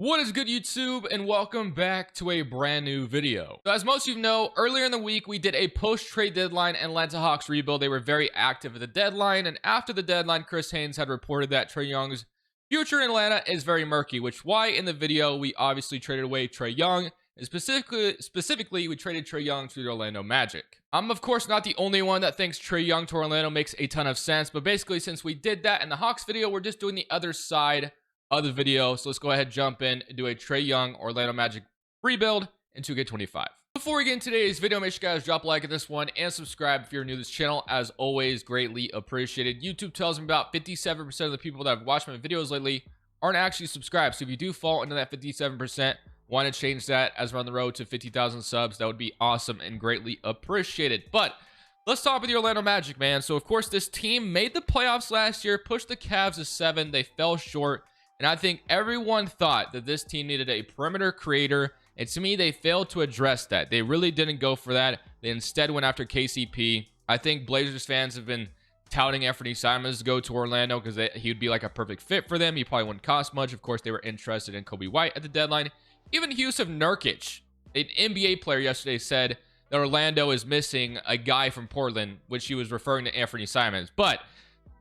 What is good, YouTube, and welcome back to a brand new video. So as most of you know, earlier in the week we did a post-trade deadline Atlanta Hawks rebuild. They were very active at the deadline, and after the deadline, Chris Haynes had reported that Trae Young's future in Atlanta is very murky, which why in the video we obviously traded away Trae Young, and specifically we traded Trae Young to the Orlando Magic. I'm of course not the only one that thinks Trae Young to Orlando makes a ton of sense, but basically since we did that in the Hawks video, we're just doing the other side of the video. So let's go ahead, jump in, and do a Trae Young Orlando Magic rebuild in 2K25. Before we get into today's video, make sure you guys drop a like at this one and subscribe if you're new to this channel. As always, greatly appreciated. YouTube tells me about 57% of the people that have watched my videos lately aren't actually subscribed. So if you do fall into that 57%, want to change that as we're on the road to 50,000 subs, that would be awesome and greatly appreciated. But let's talk with the Orlando Magic, man. So of course, this team made the playoffs last year, pushed the Cavs to 7. They fell short. And I think everyone thought that this team needed a perimeter creator. And to me, they failed to address that. They really didn't go for that. They instead went after KCP. I think Blazers fans have been touting Anthony Simons to go to Orlando because he would be like a perfect fit for them. He probably wouldn't cost much. Of course, they were interested in Kobe White at the deadline. Even Yusuf Nurkic, an NBA player yesterday, said that Orlando is missing a guy from Portland, which he was referring to Anthony Simons. But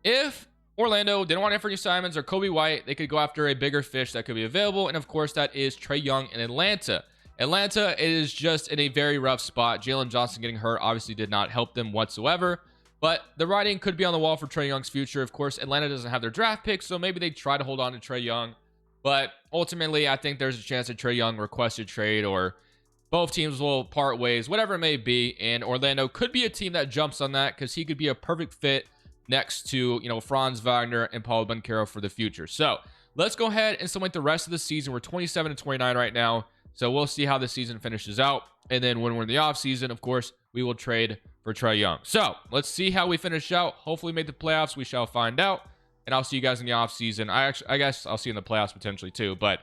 if Orlando didn't want Anthony Simons or Kobe White, they could go after a bigger fish that could be available, and of course that is Trae Young in Atlanta. Atlanta is just in a very rough spot. Jalen Johnson getting hurt obviously did not help them whatsoever, but the writing could be on the wall for Trae Young's future. Of course, Atlanta doesn't have their draft pick, so maybe they try to hold on to Trae Young, but ultimately I think there's a chance that Trae Young requests a trade, or both teams will part ways, whatever it may be, and Orlando could be a team that jumps on that because he could be a perfect fit next to, Franz Wagner and Paolo Banchero for the future. So let's go ahead and simulate the rest of the season. We're 27-29 right now, so we'll see how the season finishes out. And then when we're in the offseason, of course, we will trade for Trae Young. So let's see how we finish out. Hopefully make the playoffs. We shall find out. And I'll see you guys in the offseason. I guess I'll see you in the playoffs potentially too, but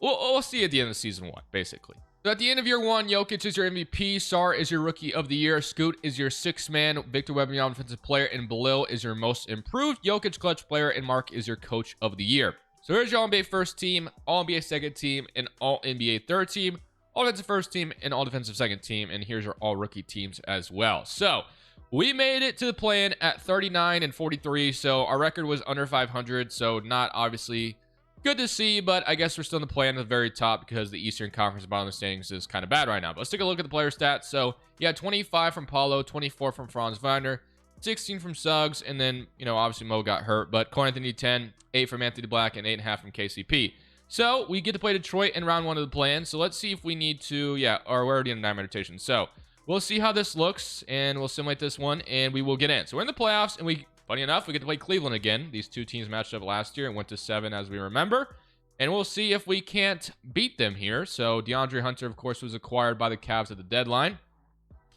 we'll see at the end of season 1, basically. So at the end of year 1, Jokic is your MVP, Sarr is your Rookie of the Year, Scoot is your 6th man, Victor Wembanyama Defensive Player, and Belil is your Most Improved, Jokic Clutch Player, and Mark is your Coach of the Year. So here's your All-NBA first team, All-NBA second team, and All-NBA third team, All-Defensive first team, and All-Defensive second team, and here's your All-Rookie teams as well. So we made it to the play-in at 39-43, so our record was under 500, so not obviously good to see, but I guess we're still in the play-in at the very top because the Eastern Conference bottom of the standings is kind of bad right now. But let's take a look at the player stats. So, yeah, 25 from Paulo, 24 from Franz Wagner, 16 from Suggs, and then, obviously Mo got hurt. But Cole Anthony, 10, 8 from Anthony Black, and 8.5 from KCP. So, we get to play Detroit in round 1 of the play-in. So, let's see if we need to, or we're already in 9 rotation. So, we'll see how this looks, and we'll simulate this one, and we will get in. So, we're in the playoffs, and funny enough, we get to play Cleveland again. These two teams matched up last year and went to 7, as we remember. And we'll see if we can't beat them here. So DeAndre Hunter, of course, was acquired by the Cavs at the deadline.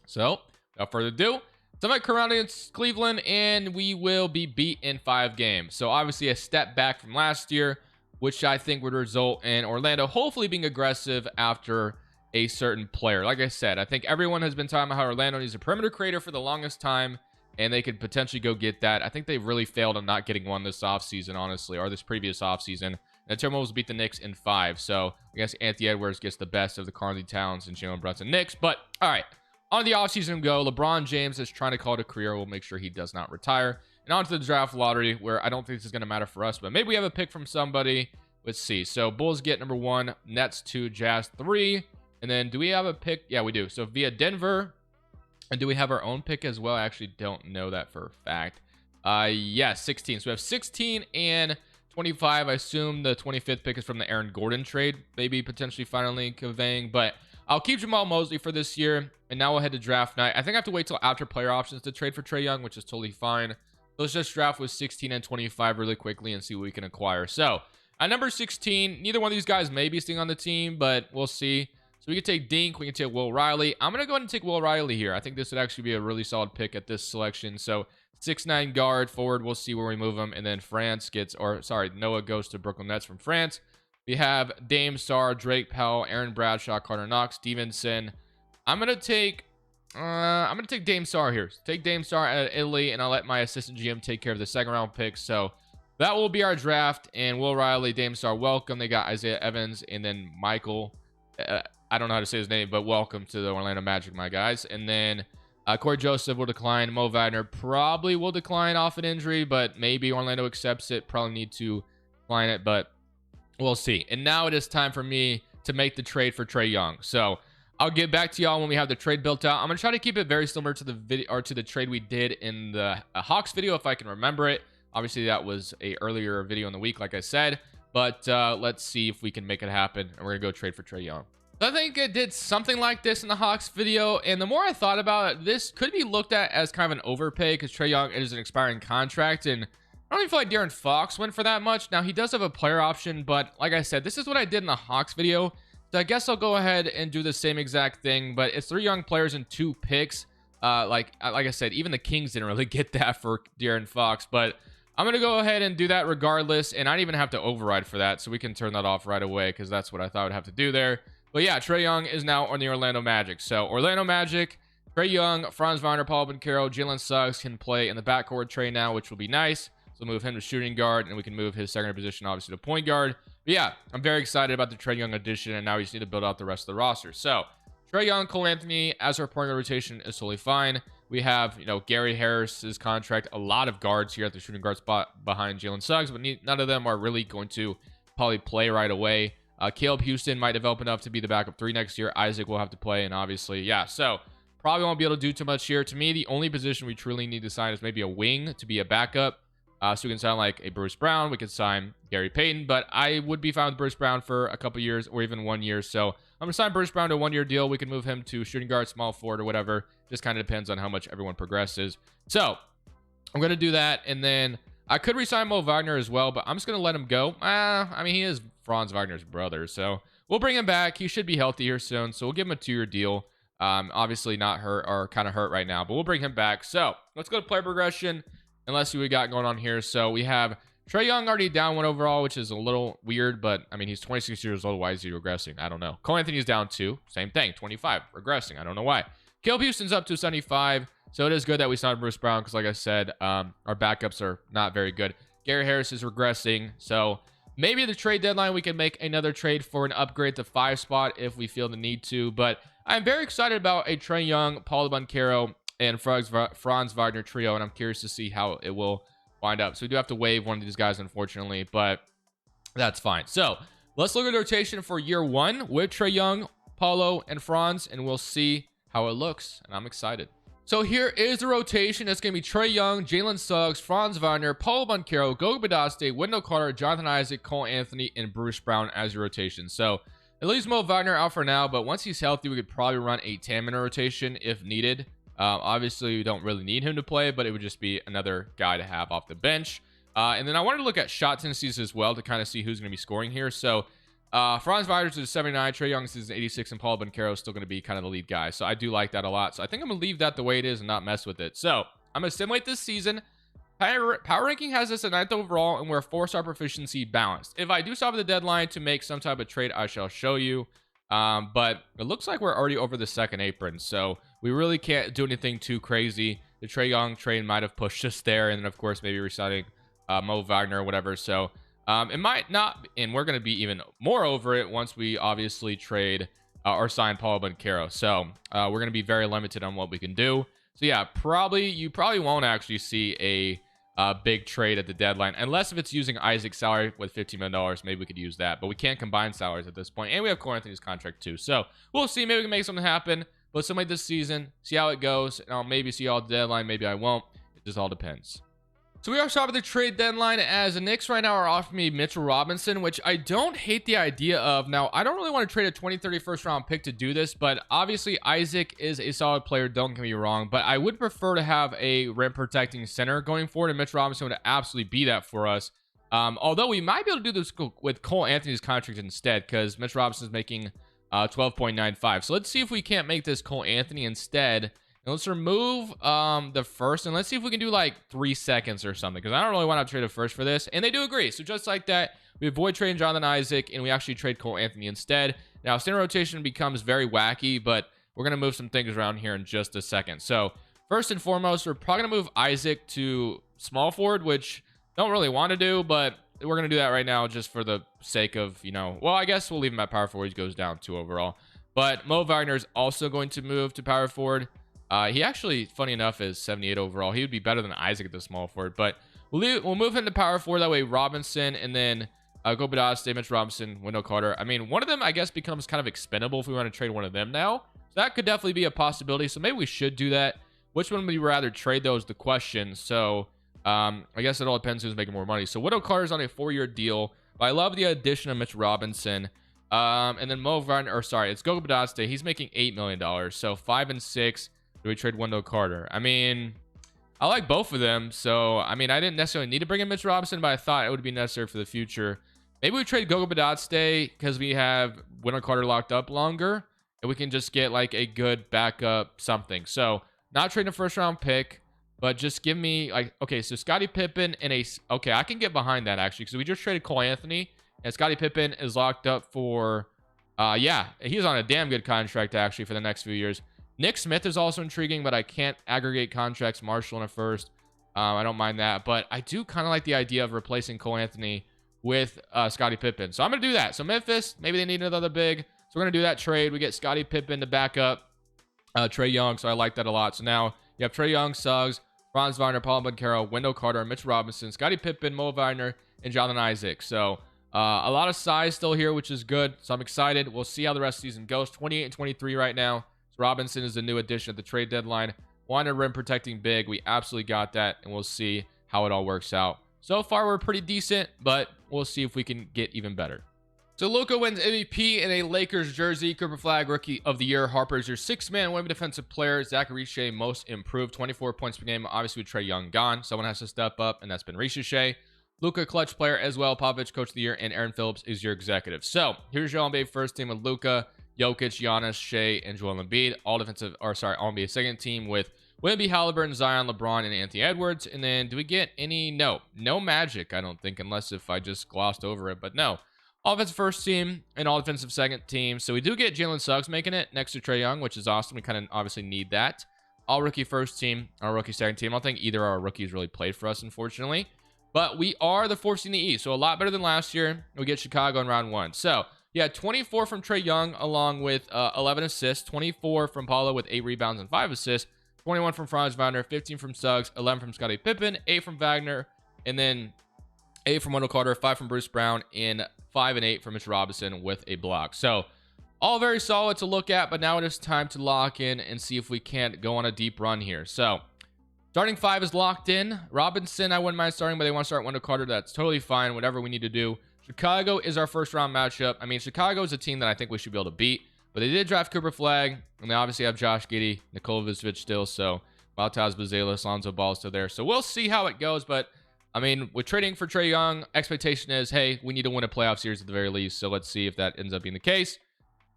So without further ado, somebody come around against Cleveland, and we will be beat in 5 games. So obviously a step back from last year, which I think would result in Orlando hopefully being aggressive after a certain player. Like I said, I think everyone has been talking about how Orlando needs a perimeter creator for the longest time, and they could potentially go get that. I think they've really failed on not getting one this offseason, honestly, or this previous offseason. And the Timberwolves beat the Knicks in 5. So I guess Anthony Edwards gets the best of the Karl Towns and Jalen Brunson Knicks. But all right, on the offseason go. LeBron James is trying to call it a career. We'll make sure he does not retire. And on to the draft lottery, where I don't think this is going to matter for us, but maybe we have a pick from somebody. Let's see. So Bulls get number 1, Nets 2, Jazz 3. And then do we have a pick? Yeah, we do. So via Denver. And do we have our own pick as well? I actually don't know that for a fact. Yeah, 16. So we have 16 and 25. I assume the 25th pick is from the Aaron Gordon trade, maybe potentially finally conveying. But I'll keep Jamal Mosley for this year. And now we'll head to draft night. I think I have to wait till after player options to trade for Trae Young, which is totally fine. So let's just draft with 16 and 25 really quickly and see what we can acquire. So at number 16, neither one of these guys may be staying on the team, but we'll see. So we can take Dink, we can take Will Riley. I'm going to go ahead and take Will Riley here. I think this would actually be a really solid pick at this selection. So 6'9" guard, forward, we'll see where we move him. And then Noah goes to Brooklyn Nets from France. We have Dame, Sarr, Drake Powell, Aaron Bradshaw, Carter Knox, Stevenson. I'm going to take Dame Sarr here. Take Dame Sarr out of Italy, and I'll let my assistant GM take care of the second round pick. So that will be our draft. And Will Riley, Dame Star, welcome. They got Isaiah Evans and then Michael. I don't know how to say his name, but welcome to the Orlando Magic, my guys. And then Corey Joseph will decline. Mo Wagner probably will decline off an injury, but maybe Orlando accepts it. Probably need to decline it, but we'll see. And now it is time for me to make the trade for Trae Young. So I'll get back to y'all when we have the trade built out. I'm gonna try to keep it very similar to the video or to the trade we did in the Hawks video, if I can remember it. Obviously, that was a earlier video in the week, like I said. But let's see if we can make it happen. And we're gonna go trade for Trae Young. So I think it did something like this in the Hawks video. And the more I thought about it, this could be looked at as kind of an overpay because Trae Young is an expiring contract. And I don't even feel like De'Aaron Fox went for that much. Now, he does have a player option, but like I said, this is what I did in the Hawks video. So I guess I'll go ahead and do the same exact thing, but it's 3 young players and 2 picks. Like I said, even the Kings didn't really get that for De'Aaron Fox, but I'm going to go ahead and do that regardless, and I don't even have to override for that, so we can turn that off right away because that's what I thought I would have to do there. But yeah, Trae Young is now on the Orlando Magic. So Orlando Magic, Trae Young, Franz Wagner, Paolo Banchero, Jalen Suggs can play in the backcourt Trae now, which will be nice. So we'll move him to shooting guard, and we can move his secondary position, obviously, to point guard. But yeah, I'm very excited about the Trae Young addition, and now we just need to build out the rest of the roster. So Trae Young, Cole Anthony as our point guard rotation is totally fine. We have, Gary Harris's contract, a lot of guards here at the shooting guard spot behind Jalen Suggs, but none of them are really going to probably play right away. Caleb Houston might develop enough to be the backup 3 next year. Isaac will have to play, and obviously, yeah, so probably won't be able to do too much here. To me, the only position we truly need to sign is maybe a wing to be a backup. So we can sign like a Bruce Brown. We could sign Gary Payton, but I would be fine with Bruce Brown for a couple years or even 1 year. So I'm going to sign Bruce Brown to a 1-year deal. We can move him to shooting guard, small forward, or whatever. Just kind of depends on how much everyone progresses. So I'm going to do that. And then I could resign Mo Wagner as well, but I'm just going to let him go. I mean, he is Franz Wagner's brother, so we'll bring him back. He should be healthy here soon, so we'll give him a 2-year deal. Obviously not hurt or kind of hurt right now, but we'll bring him back. So let's go to player progression. And let's see what we got going on here. So we have Trae Young already down 1 overall, which is a little weird, but I mean, he's 26 years old. Why is he regressing? I don't know. Cole Anthony's down 2. Same thing, 25, regressing. I don't know why. Caleb Houston's up to 75. So it is good that we signed Bruce Brown because, like I said, our backups are not very good. Gary Harris is regressing. So maybe the trade deadline, we can make another trade for an upgrade to 5 spot if we feel the need to. But I'm very excited about a Trae Young, Paolo Banchero, and Franz Wagner trio, and I'm curious to see how it will wind up. So we do have to waive one of these guys, unfortunately, but that's fine. So let's look at the rotation for year 1 with Trae Young, Paulo, and Franz, and we'll see how it looks, and I'm excited. So here is the rotation. It's going to be Trae Young, Jalen Suggs, Franz Wagner, Paolo Banchero, Goga Badaste, Wendell Carter, Jonathan Isaac, Cole Anthony, and Bruce Brown as your rotation. So it leaves Mo Wagner out for now, but once he's healthy, we could probably run a 10-minute rotation if needed. Obviously, we don't really need him to play, but it would just be another guy to have off the bench. And then I wanted to look at shot tendencies as well to kind of see who's going to be scoring here. So Franz Wagner is 79, Trae Young is 86, and Paolo Banchero is still going to be kind of the lead guy. So I do like that a lot. So I think I'm going to leave that the way it is and not mess with it. So I'm going to simulate this season. Power ranking has us at 9th overall, and we're 4-star proficiency balanced. If I do stop at the deadline to make some type of trade, I shall show you. But it looks like we're already over the 2nd apron, so we really can't do anything too crazy. The Trae Young trade might have pushed us there, and then of course maybe resigning Mo Wagner or whatever. So it might not, and we're going to be even more over it once we obviously trade or sign Paolo Banchero. So we're going to be very limited on what we can do. So yeah, you probably won't actually see a big trade at the deadline, unless if it's using Isaac's salary with $15 million. Maybe we could use that, but we can't combine salaries at this point, and we have Cole Anthony's contract too. So we'll see. Maybe we can make something happen. Let's simulate this season, see how it goes, and I'll maybe see y'all at the deadline. Maybe I won't. It just all depends. So we are shopping the trade deadline, as the Knicks right now are offering me Mitchell Robinson, which I don't hate the idea of. Now, I don't really want to trade a 20-30 first-round pick to do this, but obviously Isaac is a solid player, don't get me wrong, but I would prefer to have a rim-protecting center going forward, and Mitchell Robinson would absolutely be that for us. Although we might be able to do this with Cole Anthony's contract instead, because Mitchell Robinson is making 12.95. So let's see if we can't make this Cole Anthony instead. And let's remove the first, and let's see if we can do like 3 seconds or something, because I don't really want to trade a first for this. And they do agree. So just like that, we avoid trading Jonathan Isaac, and we actually trade Cole Anthony instead. Now, standard rotation becomes very wacky, but we're going to move some things around here in just a second. So first and foremost, we're probably going to move Isaac to small forward, which don't really want to do, but we're going to do that right now just for the sake of, well, I guess we'll leave him at power forward. He goes down 2 overall. But Mo Wagner is also going to move to power forward. He actually, funny enough, is 78 overall. He would be better than Isaac at the small forward, but we'll move him to power forward. That way Robinson and then Gobadaste, Mitch Robinson, Wendell Carter. I mean, one of them, I guess, becomes kind of expendable if we want to trade one of them now. So that could definitely be a possibility. So maybe we should do that. Which one would we rather trade, though, is the question. So I guess it all depends who's making more money. So Wendell Carter's on a 4-year deal. But I love the addition of Mitch Robinson. And then Mo Wagner, or sorry, it's Goga Badaste. He's making $8 million. So 5 and 6. Do we trade Wendell Carter? I mean, I like both of them. So, I mean, I didn't necessarily need to bring in Mitch Robinson, but I thought it would be necessary for the future. Maybe we trade Goga Badaste because we have Wendell Carter locked up longer. And we can just get like a good backup something. So, not trading a first round pick, but just give me like, okay, so Scottie Pippen and okay, I can get behind that actually. Because we just traded Cole Anthony. And Scottie Pippen is locked up for, yeah, he's on a damn good contract actually for the next few years. Nick Smith is also intriguing, but I can't aggregate contracts. Marshall in a first. I don't mind that. But I do kind of like the idea of replacing Cole Anthony with Scottie Pippen. So I'm going to do that. So Memphis, maybe they need another big. So we're going to do that trade. We get Scottie Pippen to back up Trae Young. So I like that a lot. So now you have Trae Young, Suggs, Franz Wagner, Paul Banchero, Wendell Carter, Mitch Robinson, Scottie Pippen, Mo Wagner, and Jonathan Isaac. So a lot of size still here, which is good. So I'm excited. We'll see how the rest of the season goes. 28 and 23 right now. Robinson is the new addition at the trade deadline. Wanted rim protecting big. We absolutely got that, and we'll see how it all works out. So far, we're pretty decent, but we'll see if we can get even better. So Luka wins MVP in a Lakers jersey. Cooper Flag, Rookie of the Year. Harper's your 6-man women defensive player. Zach Riche, most improved, 24 points per game. Obviously, with Trae Young gone, someone has to step up, and that's been Riche. Luka, clutch player as well. Popovich, Coach of the Year, and Aaron Phillips is your executive. So here's your NBA first team with Luka, Jokic, Giannis, Shea, and Joel Embiid. All NBA second team with Wemby, Halliburton, Zion, LeBron, and Anthony Edwards. And then do we get any? No Magic, I don't think, unless if I just glossed over it. But no. Offensive first team and all defensive second team. So we do get Jalen Suggs making it next to Trae Young, which is awesome. We kind of obviously need that. All rookie first team, our rookie second team. I don't think either of our rookies really played for us, unfortunately. But we are the 4th seed in the East, so a lot better than last year. We get Chicago in round 1. So yeah, 24 from Trae Young, along with 11 assists. 24 from Paulo with 8 rebounds and 5 assists. 21 from Franz Wagner, 15 from Suggs, 11 from Scottie Pippen, 8 from Wagner, and then 8 from Wendell Carter, 5 from Bruce Brown, and 5 and 8 from Mitch Robinson with a block. So all very solid to look at, but now it is time to lock in and see if we can't go on a deep run here. So starting 5 is locked in. Robinson, I wouldn't mind starting, but they want to start Wendell Carter. That's totally fine, whatever we need to do. Chicago is our first round matchup. I mean, Chicago is a team that I think we should be able to beat, but they did draft Cooper Flag, and they obviously have Josh Giddey, Nikola Vucevic still, so Valtaz Bazelis, Lonzo Ball still there. So we'll see how it goes, but I mean, with trading for Trae Young, expectation is, hey, we need to win a playoff series at the very least, so let's see if that ends up being the case.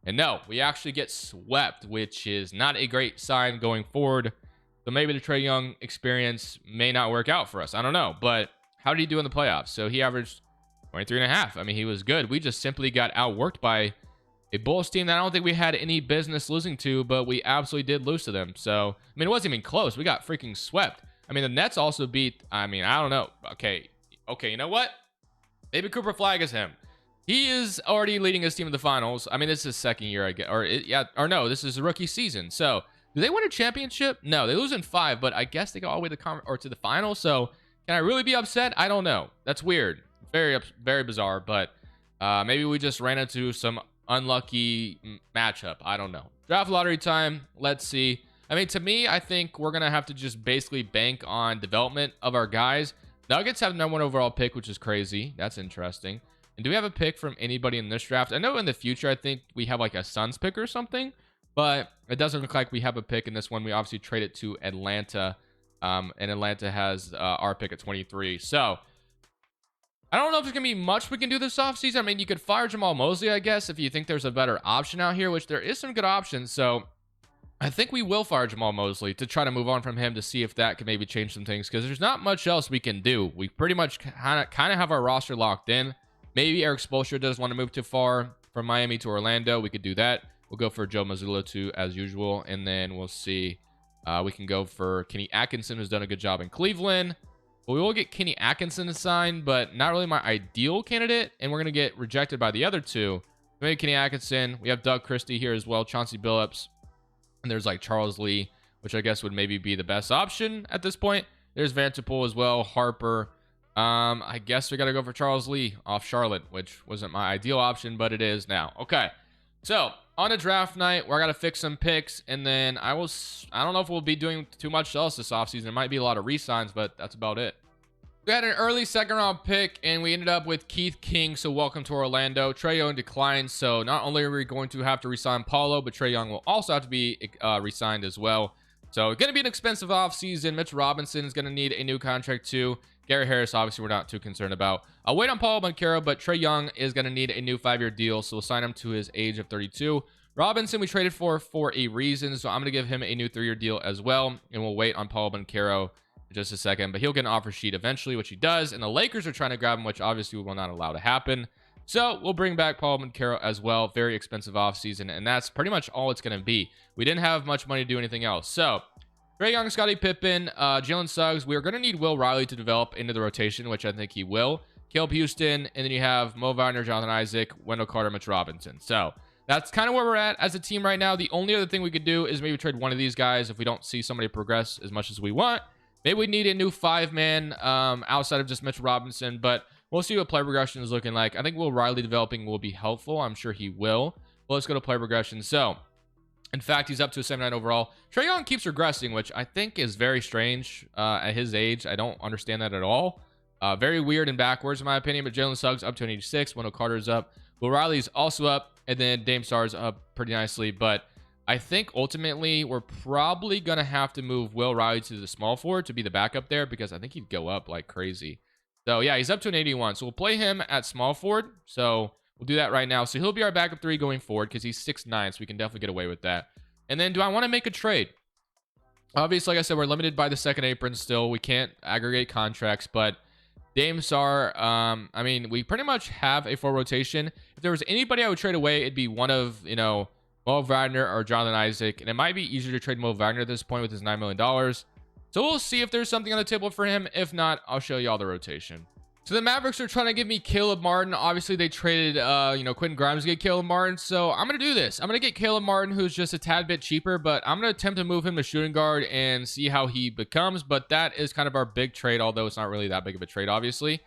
And no, we actually get swept, which is not a great sign going forward. So maybe the Trae Young experience may not work out for us. I don't know, but how did he do in the playoffs? So he averaged 23.5. I mean, he was good. We just simply got outworked by a Bulls team that I don't think we had any business losing to, but we absolutely did lose to them. So, I mean, it wasn't even close. We got freaking swept. I mean, the Nets also beat, I mean, I don't know. Okay, you know what? Maybe Cooper Flag is him. He is already leading his team in the finals. I mean, this is his second year, I guess. No, this is a rookie season. So, do they win a championship? No, they lose in 5, but I guess they go all the way to the final. So, can I really be upset? I don't know. That's weird. Very bizarre, but maybe we just ran into some unlucky matchup. I don't know. Draft lottery time. Let's see. I mean, to me, I think we're going to have to just basically bank on development of our guys. Nuggets have the #1 overall pick, which is crazy. That's interesting. And do we have a pick from anybody in this draft? I know in the future, I think we have like a Suns pick or something, but it doesn't look like we have a pick in this one. We obviously traded to Atlanta, and Atlanta has our pick at 23. So I don't know if there's going to be much we can do this offseason. I mean, you could fire Jamal Mosley, I guess, if you think there's a better option out here, which there is some good options. So I think we will fire Jamal Mosley to try to move on from him to see if that can maybe change some things, because there's not much else we can do. We pretty much kind of have our roster locked in. Maybe Eric Spoelstra doesn't want to move too far from Miami to Orlando. We could do that. We'll go for Joe Mazzulla too, as usual, and then we'll see. We can go for Kenny Atkinson, who's done a good job in Cleveland. But we will get Kenny Atkinson signed, but not really my ideal candidate. And we're going to get rejected by the other two. Maybe Kenny Atkinson. We have Doug Christie here as well, Chauncey Billups. And there's like Charles Lee, which I guess would maybe be the best option at this point. There's Vanterpool as well, Harper. I guess we got to go for Charles Lee off Charlotte, which wasn't my ideal option, but it is now. Okay, so on a draft night, we're going to fix some picks, and then I don't know if we'll be doing too much else this offseason. There might be a lot of re-signs, but that's about it. We had an early second-round pick, and we ended up with Keith King, so welcome to Orlando. Trae Young declined, so not only are we going to have to re-sign Paulo, but Trae Young will also have to be re-signed as well. So it's going to be an expensive offseason. Mitch Robinson is going to need a new contract too. Gary Harris, obviously, we're not too concerned about. I'll wait on Paulo Banchero, but Trae Young is going to need a new 5-year deal, so we'll sign him to his age of 32. Robinson, we traded for a reason, so I'm going to give him a new 3-year deal as well, and we'll wait on Paulo Banchero in just a second, but he'll get an offer sheet eventually, which he does, and the Lakers are trying to grab him, which obviously we will not allow to happen. So we'll bring back Paulo Banchero as well. Very expensive offseason, and that's pretty much all it's going to be. We didn't have much money to do anything else. So Trae Young, Scottie Pippen, Jalen Suggs. We are going to need Will Riley to develop into the rotation, which I think he will. Caleb Houston, and then you have Mo Wagner, Jonathan Isaac, Wendell Carter, Mitch Robinson. So that's kind of where we're at as a team right now. The only other thing we could do is maybe trade one of these guys if we don't see somebody progress as much as we want. Maybe we need a new 5-man outside of just Mitch Robinson, but we'll see what play progression is looking like. I think Will Riley developing will be helpful. I'm sure he will. But let's go to play progression. So in fact, he's up to a 79 overall. Trae Young keeps regressing, which I think is very strange at his age. I don't understand that at all. Very weird and backwards, in my opinion. But Jalen Suggs up to an 86. Wendell Carter's up. Will Riley's also up. And then Dame Sarr's up pretty nicely. But I think ultimately we're probably going to have to move Will Riley to the small forward to be the backup there, because I think he'd go up like crazy. So yeah, he's up to an 81. So we'll play him at small forward. So we'll do that right now. So he'll be our backup 3 going forward because he's 6'9", so we can definitely get away with that. And then do I want to make a trade? Obviously, like I said, we're limited by the second apron still. We can't aggregate contracts, but Dame Sarr, I mean, we pretty much have a full rotation. If there was anybody I would trade away, it'd be one of, Mo Wagner or Jonathan Isaac. And it might be easier to trade Mo Wagner at this point with his $9 million. So we'll see if there's something on the table for him. If not, I'll show you all the rotation. So the Mavericks are trying to give me Caleb Martin. Obviously, they traded, Quentin Grimes to get Caleb Martin. So I'm going to do this. I'm going to get Caleb Martin, who's just a tad bit cheaper, but I'm going to attempt to move him to shooting guard and see how he becomes. But that is kind of our big trade, although it's not really that big of a trade, obviously.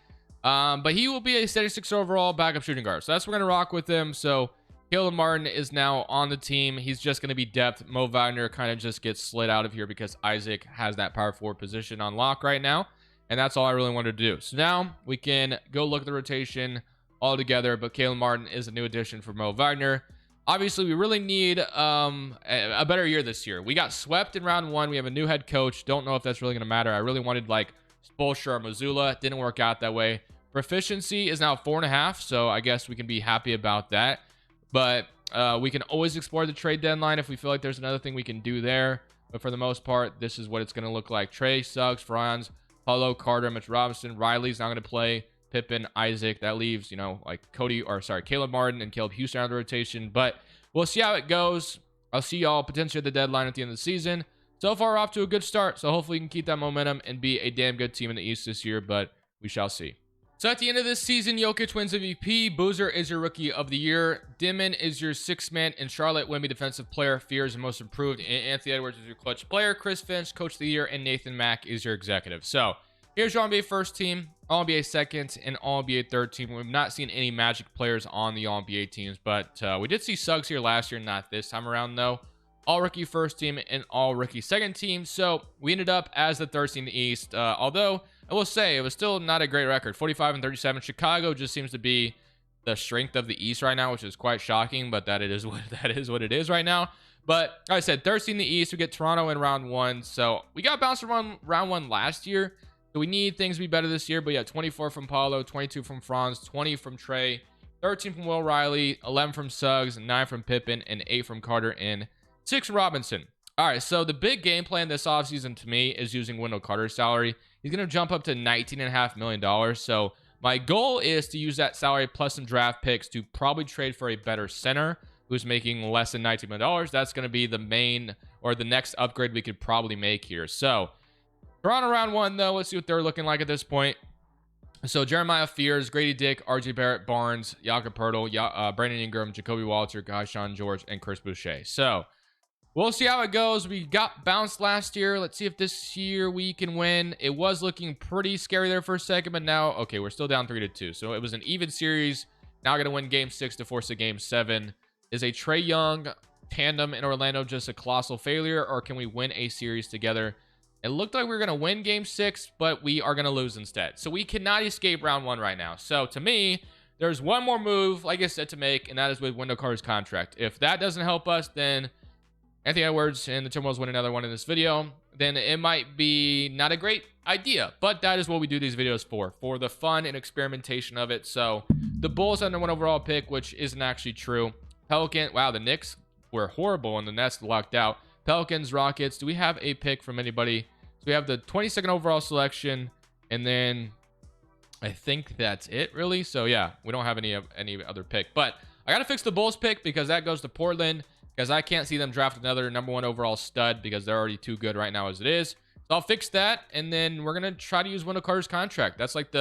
But he will be a 76 overall backup shooting guard. So that's what we're going to rock with him. So Caleb Martin is now on the team. He's just going to be depth. Mo Wagner kind of just gets slid out of here because Isaac has that power forward position on lock right now. And that's all I really wanted to do. So now we can go look at the rotation all together. But Caleb Martin is a new addition for Mo Wagner. Obviously, we really need a better year this year. We got swept in round 1. We have a new head coach. Don't know if that's really going to matter. I really wanted like Spoelstra or Mazzulla. Didn't work out that way. Proficiency is now 4.5. So I guess we can be happy about that. But we can always explore the trade deadline if we feel like there's another thing we can do there. But for the most part, this is what it's going to look like. Trae, Suggs, Franz, Paulo, Carter, Mitch Robinson, Riley's not going to play, Pippen, Isaac. That leaves, Caleb Martin and Caleb Houston out of the rotation. But we'll see how it goes. I'll see y'all potentially at the deadline at the end of the season. So far, we're off to a good start. So hopefully we can keep that momentum and be a damn good team in the East this year. But we shall see. So at the end of this season, Jokic wins MVP. Boozer is your Rookie of the Year. Dimon is your 6th man. And Charlotte Wemby Defensive Player. Fear is the most improved. And Anthony Edwards is your Clutch Player. Chris Finch, Coach of the Year. And Nathan Mack is your Executive. So here's your All-NBA first team, All-NBA second, and All-NBA third team. We've not seen any Magic players on the All-NBA teams, but we did see Suggs here last year, not this time around, though. All-Rookie first team and All-Rookie second team. So we ended up as the third team in the East, although I will say it was still not a great record. 45-37. Chicago just seems to be the strength of the East right now, which is quite shocking, but that is what it is right now. But like I said, third team in the East. We get Toronto in round 1. So we got bounced around round 1 last year. So we need things to be better this year. But yeah, 24 from Paulo, 22 from Franz, 20 from Trae, 13 from Will Riley, 11 from Suggs, 9 from Pippen, and 8 from Carter, and 6 from Robinson. All right, so the big game plan this offseason to me is using Wendell Carter's salary. He's going to jump up to $19.5 million. So my goal is to use that salary plus some draft picks to probably trade for a better center who's making less than $19 million. That's going to be the main or the next upgrade we could probably make here. So Toronto round 1, though. Let's see what they're looking like at this point. So Jeremiah Fears, Grady Dick, RJ Barrett, Barnes, Jakob Pertl, Brandon Ingram, Jacoby Walter, Sean George, and Chris Boucher. So we'll see how it goes. We got bounced last year. Let's see if this year we can win. It was looking pretty scary there for a second, but now, okay, we're still down 3-2. So it was an even series. Now going to win game 6 to force a game 7. Is a Trae Young tandem in Orlando just a colossal failure, or can we win a series together? It looked like we were going to win game 6, but we are going to lose instead. So we cannot escape round 1 right now. So to me, there's one more move, like I said, to make, and that is with Wendell Carter's contract. If that doesn't help us, then Anthony Edwards and the Timberwolves win another one in this video, then it might be not a great idea. But that is what we do these videos for the fun and experimentation of it. So the Bulls had the 1 overall pick, which isn't actually true. Pelican, wow, the Knicks were horrible and the Nets locked out. Pelicans, Rockets. Do we have a pick from anybody? So we have the 22nd overall selection, and then I think that's it, really. So yeah, we don't have any other pick. But I gotta fix the Bulls pick because that goes to Portland, because I can't see them draft another number 1 overall stud because they're already too good right now as it is. So I'll fix that, and then we're gonna try to use Wendell Carter's contract. That's like we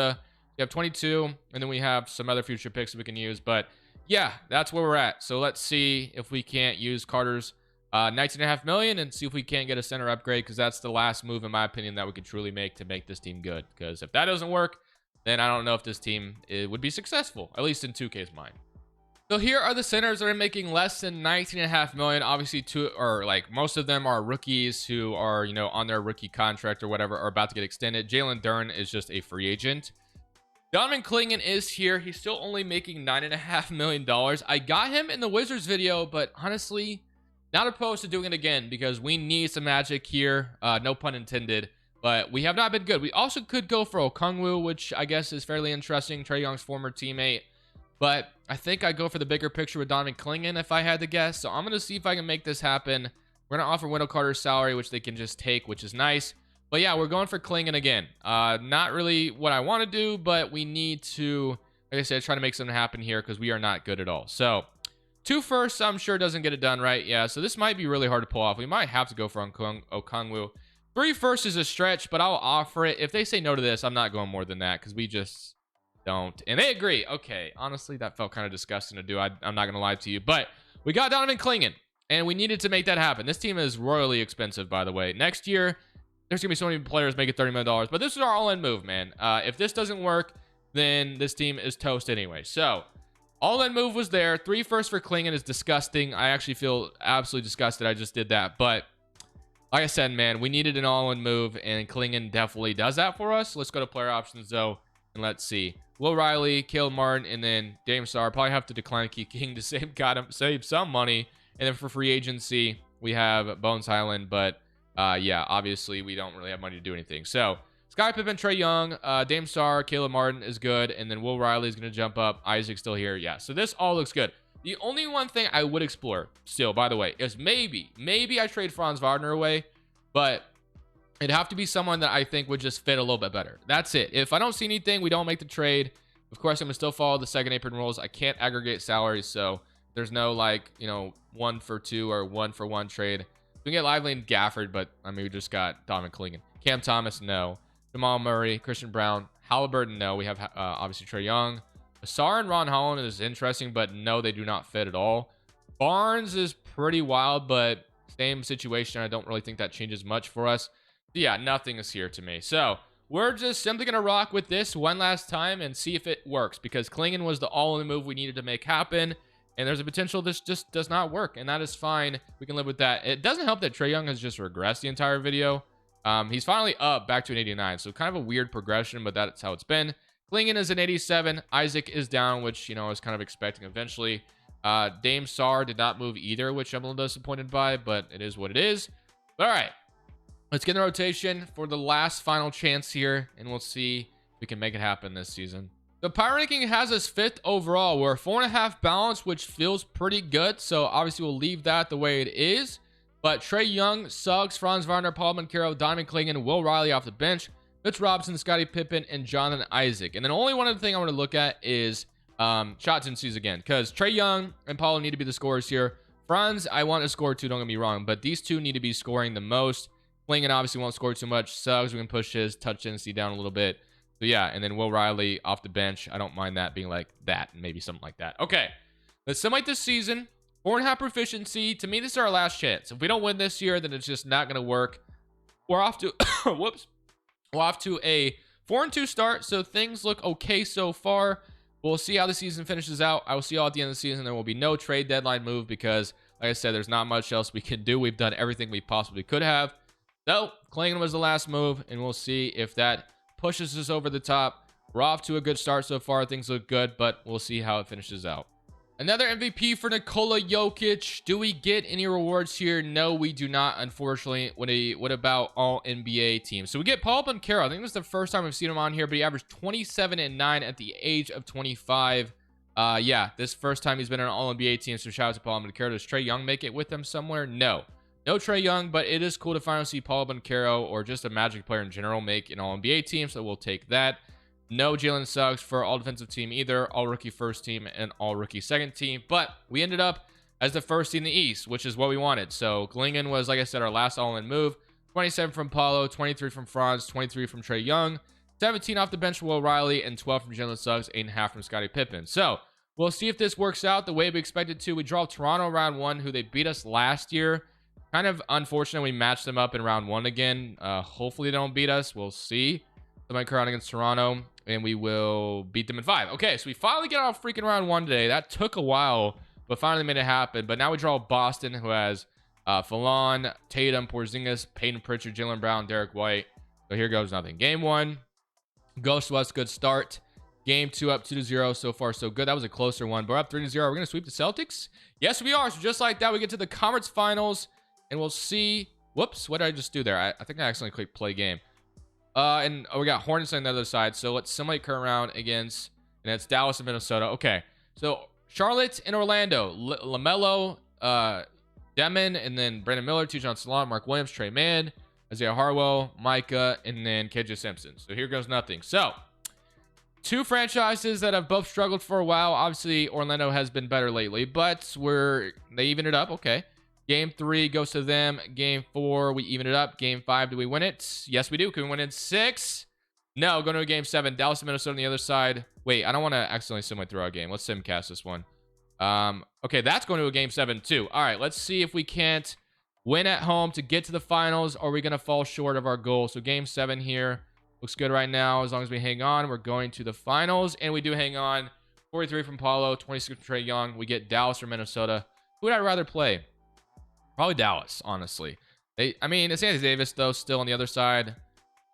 have 22, and then we have some other future picks that we can use. But yeah, that's where we're at. So let's see if we can't use Carter's $19.5 million and see if we can't get a center upgrade, because that's the last move, in my opinion, that we could truly make to make this team good. Because if that doesn't work, then I don't know if this team would be successful, at least in 2K's mind. So here are the centers that are making less than $19.5 million. Obviously, most of them are rookies who are, on their rookie contract or whatever, are about to get extended. Jalen Duren is just a free agent. Donovan Clingan is here. He's still only making $9.5 million. I got him in the Wizards video, but honestly, not opposed to doing it again because we need some magic here. No pun intended, but we have not been good. We also could go for Okongwu, which I guess is fairly interesting. Trae Young's former teammate. But I think I go for the bigger picture with Donovan Clingan if I had to guess. So I'm going to see if I can make this happen. We're going to offer Wendell Carter's salary, which they can just take, which is nice. But yeah, we're going for Clingan again. Not really what I want to do, but we need to, like I said, try to make something happen here because we are not good at all. So 2 firsts, I'm sure doesn't get it done, right? Yeah, so this might be really hard to pull off. We might have to go for Okongwu. 3 firsts is a stretch, but I'll offer it. If they say no to this, I'm not going more than that because we just don't. And they agree. Okay, honestly, that felt kind of disgusting to do. I'm not going to lie to you. But we got Donovan Clingan, and we needed to make that happen. This team is royally expensive, by the way. Next year, there's going to be so many players making $30 million. But this is our all-in move, man. If this doesn't work, then this team is toast anyway. So all-in move was there. 3 firsts for Clingan is disgusting. I actually feel absolutely disgusted I just did that. But like I said, man, we needed an all-in move, and Clingan definitely does that for us. Let's go to player options, though, and let's see. Will Riley, Caleb Martin, and then Dame Star. Probably have to decline Key King to save some money. And then for free agency, we have Bones Highland. But yeah, obviously, we don't really have money to do anything. So Sky Pippen, Trae Young, Dame Star, Caleb Martin is good. And then Will Riley is going to jump up. Isaac's still here. Yeah, so this all looks good. The only one thing I would explore still, by the way, is maybe I trade Franz Wagner away. But it'd have to be someone that I think would just fit a little bit better. That's it. If I don't see anything, we don't make the trade. Of course, I'm going to still follow the second apron rules. I can't aggregate salaries, so there's no, 1 for 2 or 1 for 1 trade. We can get Lively and Gafford, but, I mean, we just got Donovan Clingan. Cam Thomas, no. Jamal Murray, Christian Brown, Halliburton, no. We have, obviously, Trae Young. Asar and Ron Holland is interesting, but no, they do not fit at all. Barnes is pretty wild, but same situation. I don't really think that changes much for us. Yeah, nothing is here to me. So we're just simply going to rock with this one last time and see if it works, because Clingan was the all-in move we needed to make happen. And there's a potential this just does not work, and that is fine. We can live with that. It doesn't help that Trae Young has just regressed the entire video. He's finally up back to an 89, so kind of a weird progression, but that's how it's been. Clingan is an 87. Isaac is down, which, I was kind of expecting eventually. Dame Sar did not move either, which I'm a little disappointed by, but it is what it is. All right. Let's get in the rotation for the last final chance here, and we'll see if we can make it happen this season. The power ranking has us 5th overall. We're 4.5 balanced, which feels pretty good. So obviously we'll leave that the way it is. But Trae Young, Suggs, Franz Wagner, Paul Moncaro, Donovan Clingan, Will Riley off the bench, Mitch Robinson, Scottie Pippen, and Jonathan Isaac. And then only one other thing I want to look at is shot tendencies again, because Trae Young and Paulo need to be the scorers here. Franz, I want to score too, don't get me wrong, but these two need to be scoring the most. Klingon obviously won't score too much. Suggs, we can push his touch density down a little bit. So yeah, and then Will Riley off the bench. I don't mind that being like that, maybe something like that. Okay, let's simulate this season. 4.5 proficiency. To me, this is our last chance. If we don't win this year, then it's just not going to work. We're off to whoops. We're off to a 4-2 start, so things look okay so far. We'll see how the season finishes out. I will see you all at the end of the season. There will be no trade deadline move because, like I said, there's not much else we can do. We've done everything we possibly could have. So, Klingon was the last move, and we'll see if that pushes us over the top. We're off to a good start so far. Things look good, but we'll see how it finishes out. Another MVP for Nikola Jokic. Do we get any rewards here? No, we do not, unfortunately. What about all NBA teams? So we get Paul Banchero. I think this is the first time we've seen him on here, but he averaged 27 and 9 at the age of 25. Yeah, this first time he's been on an all NBA team, so shout out to Paul Banchero. Does Trae Young make it with him somewhere? No Trae Young, but it is cool to finally see Paul Banchero or just a Magic player in general make an all NBA team, so we'll take that. No Jalen Suggs for all defensive team either, all rookie first team and all rookie second team. But we ended up as the first team in the East, which is what we wanted. So Klingon was, like I said, our last all-in move. 27 from Paulo, 23 from Franz, 23 from Trae Young, 17 off the bench for Will Riley, and 12 from Jalen Suggs, 8.5 from Scottie Pippen. So we'll see if this works out the way we expected to. We draw Toronto round 1, who they beat us last year. Kind of unfortunate we matched them up in round 1 again. Hopefully they don't beat us. We'll see. Somebody current against Toronto, and we will beat them in 5. Okay, so we finally get out of freaking round 1 today. That took a while, but finally made it happen. But now we draw Boston, who has Fallon, Tatum, Porzingis, Peyton Pritchard, Jaylen Brown, Derek White. So here goes nothing. Game 1 goes to us. Good start. Game 2 up 2-0. So far, so good. That was a closer one, but we're up 3-0. We're going to sweep the Celtics? Yes, we are. So just like that, we get to the conference finals, and we'll see. Whoops, what did I just do there? I think I accidentally clicked play game. And we got Hornets on the other side. So let's simulate current round against, and it's Dallas and Minnesota. Okay, so Charlotte and Orlando. LaMelo, Demon, and then Brandon Miller, T.J. Salon, Mark Williams, Trey Mann, Isaiah Harwell, Micah, and then KJ Simpson. So here goes nothing. So two franchises that have both struggled for a while. Obviously, Orlando has been better lately, but they even it up. Okay. Game 3 goes to them. Game 4, we even it up. Game 5, do we win it? Yes, we do. Can we win it 6? No, going to a Game 7. Dallas and Minnesota on the other side. Wait, I don't want to accidentally simulate through our game. Let's simcast this one. Okay, that's going to a Game 7 too. All right, let's see if we can't win at home to get to the finals, or are we going to fall short of our goal? So Game 7 here looks good right now. As long as we hang on, we're going to the finals, and we do hang on. 43 from Paulo, 26 from Trae Young. We get Dallas or Minnesota. Who would I rather play? Probably Dallas, honestly. I mean, it's Anthony Davis, though, still on the other side.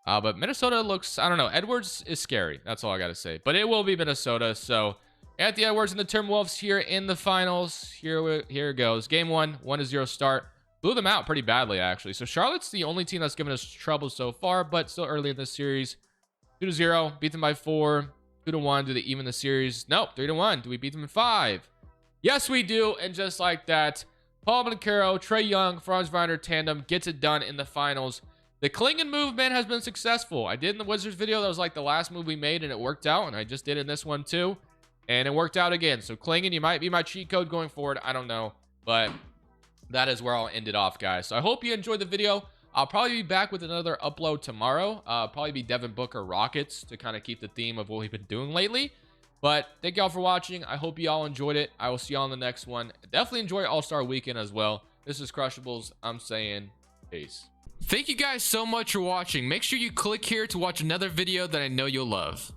But Minnesota looks, I don't know. Edwards is scary. That's all I got to say. But it will be Minnesota. So, Anthony Edwards and the Timberwolves here in the finals. Here it goes. Game 1, 1-0 start. Blew them out pretty badly, actually. So, Charlotte's the only team that's given us trouble so far, but still early in this series. 2-0. Beat them by 4. 2-1. Do they even the series? Nope. 3-1. Do we beat them in 5? Yes, we do. And just like that, Paul Banchero, Trae Young, Franz Wagner tandem gets it done in the finals. The Klingon movement has been successful. I did in the Wizards video. That was like the last move we made, and it worked out. And I just did in this one too. And it worked out again. So Klingon, you might be my cheat code going forward. I don't know. But that is where I'll end it off, guys. So I hope you enjoyed the video. I'll probably be back with another upload tomorrow. Probably be Devin Booker Rockets to kind of keep the theme of what we've been doing lately. But thank y'all for watching. I hope you all enjoyed it. I will see y'all on the next one. Definitely enjoy All-Star Weekend as well. This is Crushables. I'm saying peace. Thank you guys so much for watching. Make sure you click here to watch another video that I know you'll love.